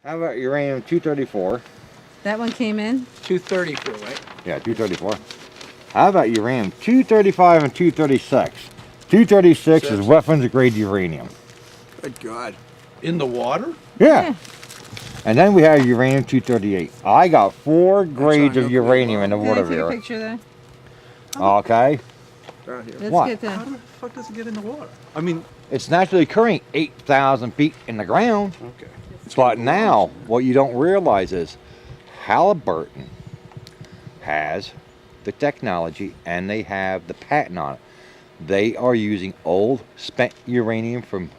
How about uranium-234? That one came in? 234, right? Yeah, 234. How about uranium-235 and 236? 236 is weapons-grade uranium. Good God. In the water? Yeah. And then we have uranium-238. I got 4 grades of uranium in the Can I water take a here. picture there? Okay. Right here. Let's What? get How that. the fuck does it get in the water? I mean, It's naturally occurring 8,000 feet in the ground. okay. But now, what you don't realize is Halliburton has the technology and they have the patent on it. They are using old spent uranium from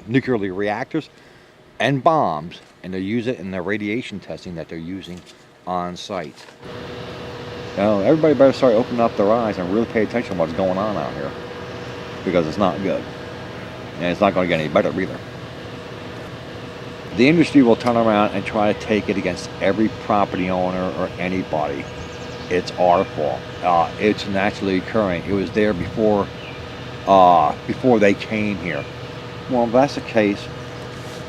nuclear reactors and bombs, and they use it in their radiation testing that they're using on site. Now, everybody better start opening up their eyes and really pay attention to what's going on out here, because it's not good. And it's not going to get any better either. The industry will turn around and try to take it against every property owner or anybody. It's our fault. It's naturally occurring. It was there before they came here. Well, if that's the case,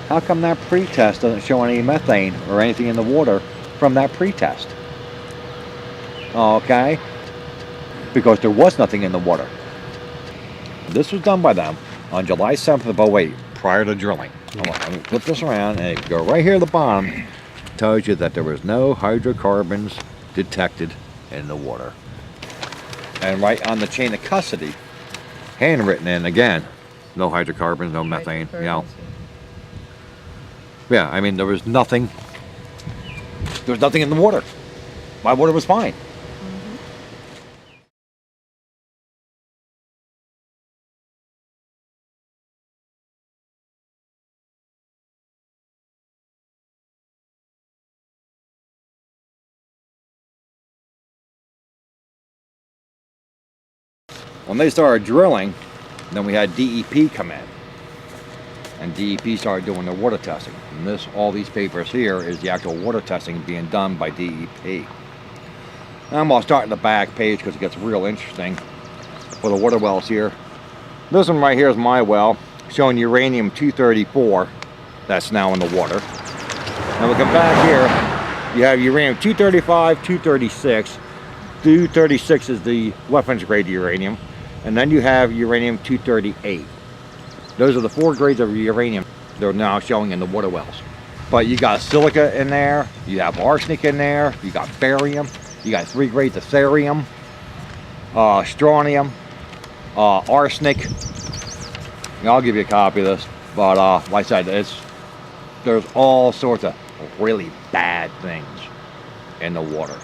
how come that pretest doesn't show any methane or anything in the water from that pretest? Okay? Because there was nothing in the water. This was done by them on July 7th of 08, prior to drilling. Let me flip this around, and it go right here at the bottom. It tells you that there was no hydrocarbons detected in the water. And right on the chain of custody, handwritten in again, no hydrocarbons, no methane, you know. Yeah, I mean, there was nothing in the water. My water was fine. When they started drilling, then we had DEP come in. And DEP started doing their water testing. And all these papers here is the actual water testing being done by DEP. I'm going to start in the back page because it gets real interesting for the water wells here. This one right here is my well, showing uranium-234 that's now in the water. And we come back here, you have uranium-235, 236. 236 is the weapons grade uranium. And then you have uranium-238. Those are the 4 grades of uranium they're now showing in the water wells. But you got silica in there, you have arsenic in there, you got barium, you got 3 grades of thorium, strontium, arsenic. And I'll give you a copy of this, but like I said, there's all sorts of really bad things in the water.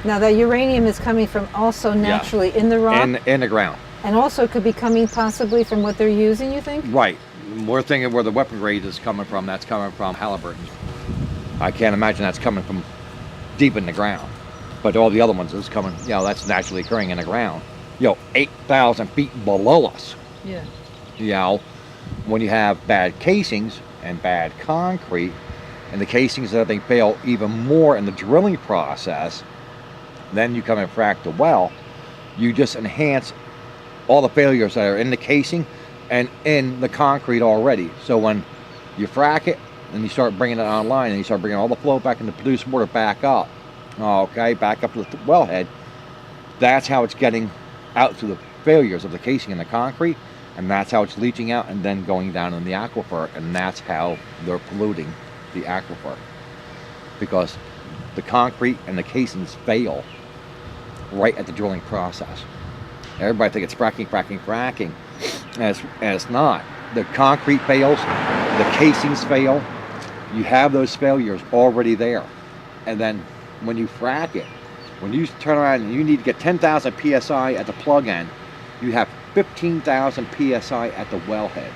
Now that uranium is coming from also naturally in the rock? In the ground. And also it could be coming possibly from what they're using, you think? Right. We're thinking where the weapon grade is coming from, that's coming from Halliburton. I can't imagine that's coming from deep in the ground. But all the other ones is coming, you know, that's naturally occurring in the ground. You know, 8,000 feet below us. Yeah. You know, when you have bad casings and bad concrete, and the casings that they fail even more in the drilling process, then you come and frack the well, you just enhance all the failures that are in the casing and in the concrete already. So when you frack it and you start bringing it online and you start bringing all the flow back into produced water back up, okay, back up to the wellhead, that's how it's getting out through the failures of the casing and the concrete, and that's how it's leaching out and then going down in the aquifer, and that's how they're polluting the aquifer, because the concrete and the casings fail right at the drilling process. Everybody thinks it's fracking, and it's not. The concrete fails, the casings fail. You have those failures already there. And then when you frack it, when you turn around and you need to get 10,000 PSI at the plug end, you have 15,000 PSI at the wellhead.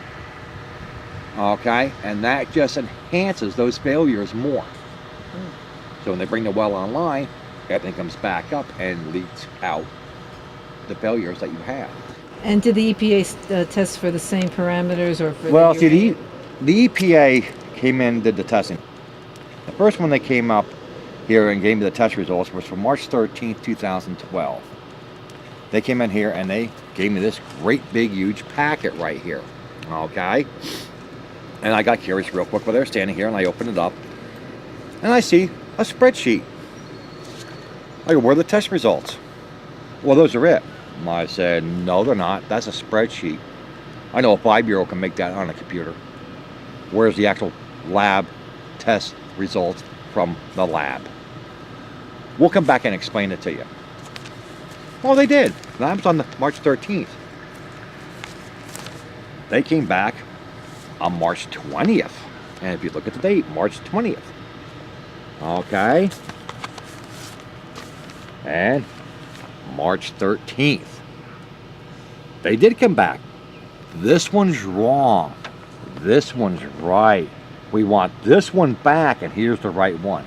Okay? And that just enhances those failures more. So when they bring the well online, everything comes back up and leaks out the failures that you have. And did the EPA test for the same parameters or for Well, the see, the EPA came in and did the testing. The first one they came up here and gave me the test results was from March 13th, 2012. They came in here and they gave me this great big huge packet right here. Okay? And I got curious real quick while they were standing here, and I opened it up, and I see a spreadsheet. I go, where are the test results? Well, those are it. I said, no, they're not. That's a spreadsheet. I know a 5-year-old can make that on a computer. Where's the actual lab test results from the lab? We'll come back and explain it to you. Well, they did. That was on the March 13th. They came back on March 20th. And if you look at the date, March 20th. Okay. And March 13th. They did come back. This one's wrong. This one's right. We want this one back, and here's the right one.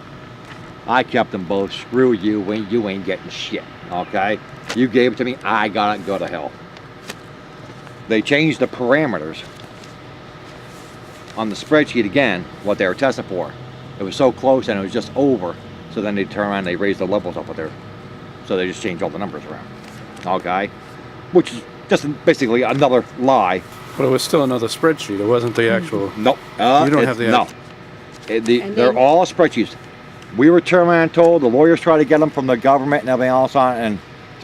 I kept them both. Screw you, you ain't getting shit. Okay? You gave it to me, I got it, go to hell. They changed the parameters on the spreadsheet again, what they were testing for. It was so close and it was just over. So then they turn around and they raise the levels up with their, so they just changed all the numbers around. Okay? Which is just basically another lie. But it was still another spreadsheet. It wasn't the actual. Nope. You don't have the. No. They're all spreadsheets. We were turned around and told, the lawyers tried to get them from the government and everything else on, and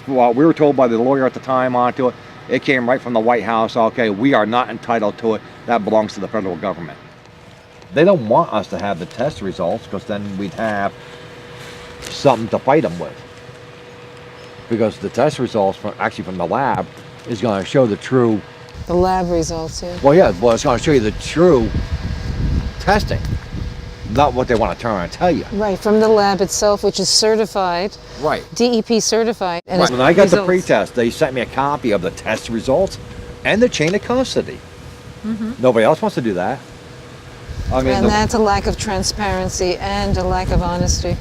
well, we were told by the lawyer at the time onto it. It came right from the White House. Okay, we are not entitled to it. That belongs to the federal government. They don't want us to have the test results because then we'd have something to fight them with. Because the test results from the lab is going to show the true. The lab results, yeah. Well, yeah, well, it's going to show you the true testing, not what they want to turn around and tell you. Right, from the lab itself, which is certified. Right. DEP certified. And Right. When I got the pre-test, they sent me a copy of the test results and the chain of custody. Nobody else wants to do that. I mean, And that's a lack of transparency and a lack of honesty.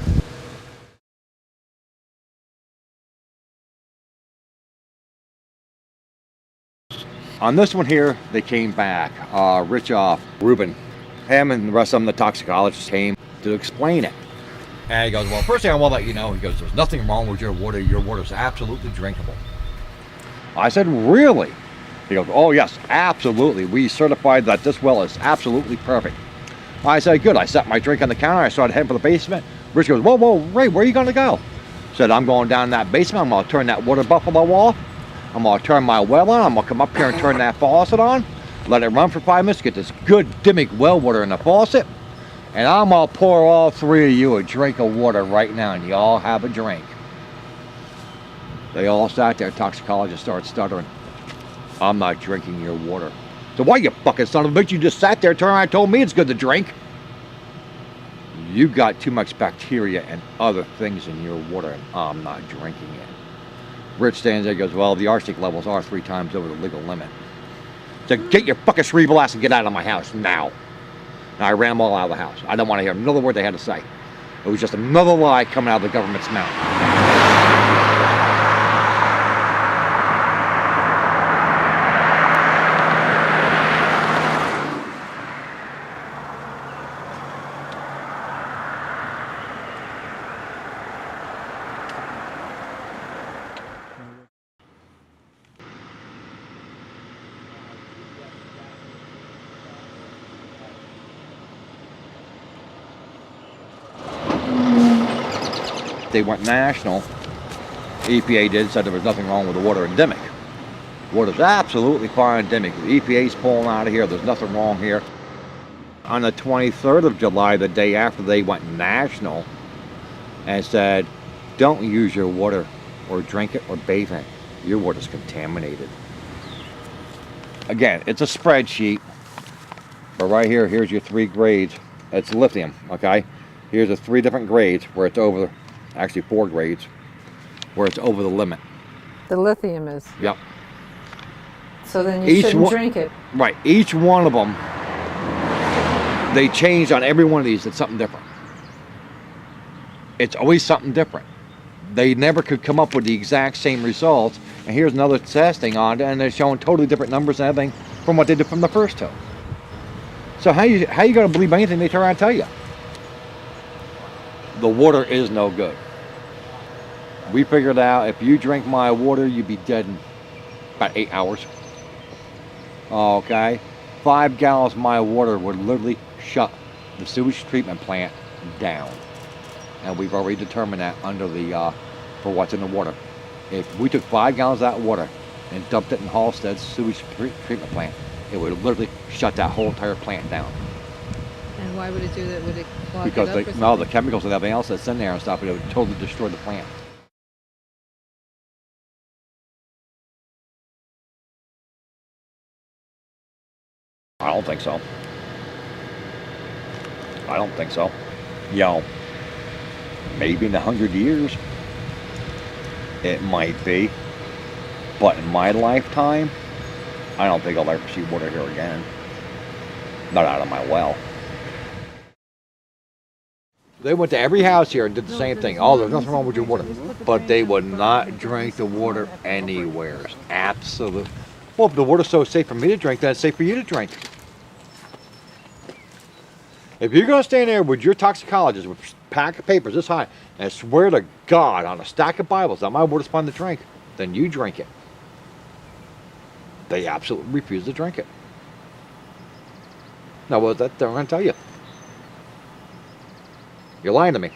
on this one here, they came back. Richoff, Ruben, him and the rest of them, the toxicologists, came to explain it. And he goes, well, first thing I want to let you know, he goes, there's nothing wrong with your water. Your water is absolutely drinkable. I said, really? He goes, oh, yes, absolutely. We certified that this well is absolutely perfect. I said, good. I set my drink on the counter. I started heading for the basement. Rich goes, whoa, whoa, Ray, where are you going to go? Said, I'm going down that basement. I'm going to turn that water buffalo off. I'm going to turn my well on. I'm going to come up here and turn that faucet on. Let it run for 5 minutes. Get this good Dimock well water in the faucet. And I'm going to pour all three of you a drink of water right now. And you all have a drink. They all sat there. Toxicologists started stuttering. I'm not drinking your water. So why, you fucking son of a bitch? You just sat there, turned around and told me it's good to drink. You got too much bacteria and other things in your water, and I'm not drinking it. Rich stands there and goes, well, the arsenic levels are 3 times over the legal limit. So get your fucking cerebral ass and get out of my house now. And I ran them all out of the house. I don't want to hear another word they had to say. It was just another lie coming out of the government's mouth. They went national. EPA did, said there was nothing wrong with the water in Dimock. Water's absolutely fine in Dimock. The EPA's pulling out of here. There's nothing wrong here. On the 23rd of July, the day after they went national, and said, don't use your water or drink it or bathe in it. Your water's contaminated. Again, it's a spreadsheet. But right here, here's your 3 grades. It's lithium, okay? Here's the 3 different grades where it's over, actually 4 grades, where it's over the limit. The lithium is. Yep. So then you shouldn't drink it. Right. Each one of them, they changed on every one of these. It's something different. It's always something different. They never could come up with the exact same results. And here's another testing on it, and they're showing totally different numbers and everything from what they did from the first 2. So how you going to believe anything they turn around and tell you? The water is no good. We figured out if you drink my water, you'd be dead in about 8 hours. Okay? 5 gallons of my water would literally shut the sewage treatment plant down. And we've already determined that under the, for what's in the water. If we took 5 gallons of that water and dumped it in Halstead's sewage treatment plant, it would literally shut that whole entire plant down. And why would it do that? Would it clog Because it up or no, something? the chemicals and everything else that's in there and stuff, it would totally destroy the plant. I don't think so. I don't think so. You know, maybe in 100 years, it might be. But in my lifetime, I don't think I'll ever see water here again. Not out of my well. They went to every house here and did the same thing. Oh, there's nothing wrong with your water. But they would not drink the water anywhere. Absolutely. Well, if the water's so safe for me to drink, then it's safe for you to drink. If you're going to stand there with your toxicologist with a pack of papers this high and swear to God on a stack of Bibles that my water's fine to drink, then you drink it. They absolutely refuse to drink it. Now, what was that they're going to tell you? You're lying to me.